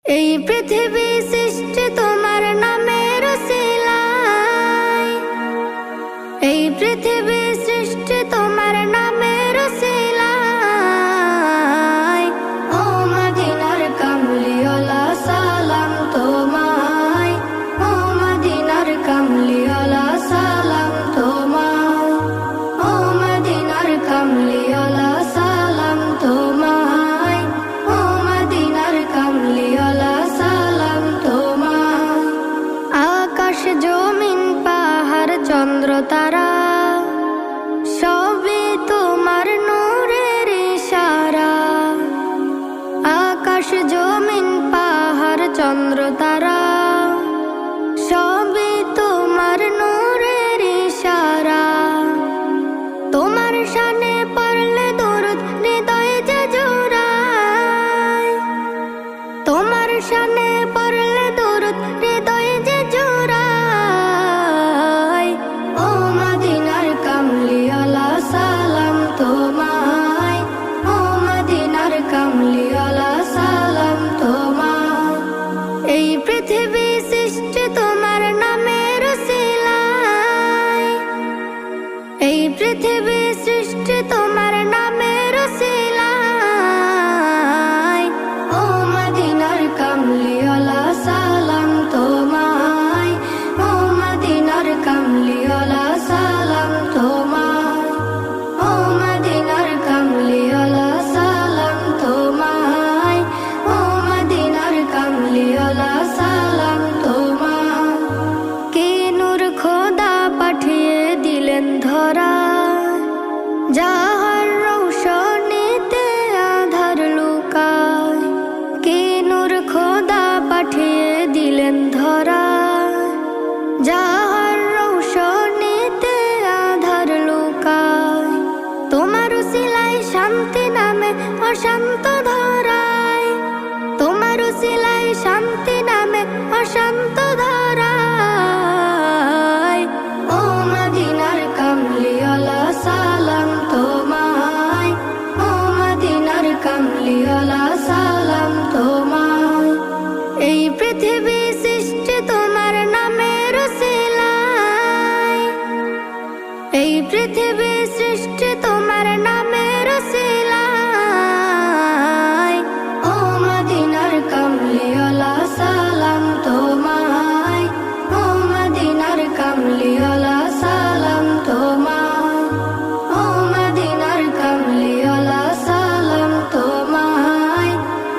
এই পৃথিবী সৃষ্টি তোমার নামের উসিলায়, এই পৃথিবী সৃষ্টি তোমার নামের উসিলায়। ও মদিনার কামলিওয়ালা সালাম তোমায়, ও মদিনার কামলিওয়ালা সালাম তোমায়, ও মদিনার কামলিওয়ালা সালাম তোমায়, ও মদিনার কামলিওয়ালা সালাম তোমায়। আকাশ জমিন পাহাড় চন্দ্র তারা সবই তোমার নূরের ইশারা। আকাশ জমিন পাহাড় চন্দ্র তারা সবই তোমার নূরের ইশারা। তোমার শানে পড়লে দরুদ হৃদয়ে যে জোড়ায়, তোমার শানে পড়লে দরুদ হৃদয়ে যে জোড়ায়। ও মদিনার কামলিওয়ালা সালাম তোমায়, ও মদিনার কামলিওয়ালা সালাম তোমায়। এই পৃথিবী সৃষ্টি তোমার নামের উসিলায়, এই পৃথিবী সৃষ্টি তোমার নামের উসিলায়। ও মদিনার কামলিওয়ালা সালাম তোমায়, ও মদিনার কামলিওয়ালা সালাম তোমায়, ও মদিনার কামলিওয়ালা সালাম তোমায়, ও মদিনার কামলিওয়ালা সালাম তোমায়। কে নূর খোদা পাঠিয়ে দিলেন ধরা, যাহার রৌশনীতে আধার লুকায়। কে নূর খোদা পাঠিয়ে দিলেন ধরা, যাহার রৌশনীতে আধার লুকায়। তোমার উসিলায় শান্তি নামে অশান্ত ধরায়, তোমার উসিলায় শান্তি নামে অশান্ত ধরায়। ও মদিনার কামলিওয়ালা সালাম তোমায়, ও মদিনার কামলিওয়ালা সালাম তোমায়। এই পৃথিবী সৃষ্টি তোমার নামের উসিলায়, এই পৃথিবী সৃষ্টি তোমার নামের উসিলায়। ও মদিনার কামলিওয়ালা সালাম তোমায়, ও মদিনার কামলিওয়ালা সালাম তোমায়, ও মদিনার কামলিওয়ালা সালাম তোমায়,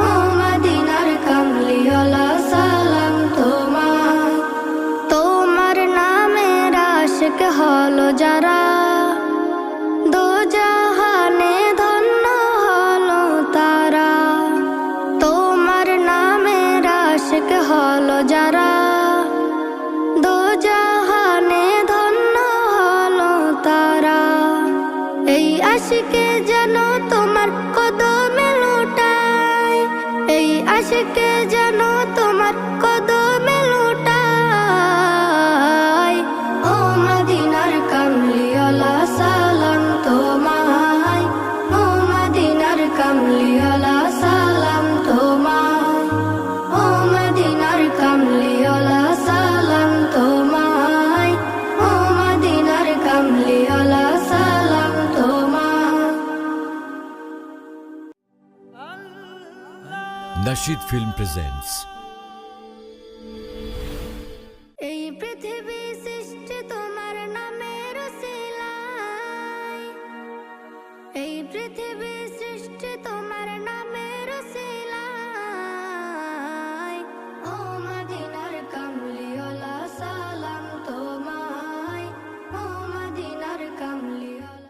ও মদিনার কামলিওয়ালা সালাম তোমায়। তোমার নামের আশিক হলো যারা, দোজাহানে ধন্য হলো তারা। তোমার নামের আশিক হলো যারা, দোজাহানে ধন্য হলো তারা। এই আশিকে যেন তোমার কদমে লুটায়, এই আশিকে যেন তোমার কদমে লুটায়। ও মদিনার কামলিওয়ালা সালাম তোমায়, ও মদিনার কামলিওয়ালা সালাম তোমায়, ও মদিনার কামলিওয়ালা সালাম তোমায়, ও মদিনার কামলিওয়ালা সালাম তোমায়। Nasheed Film presents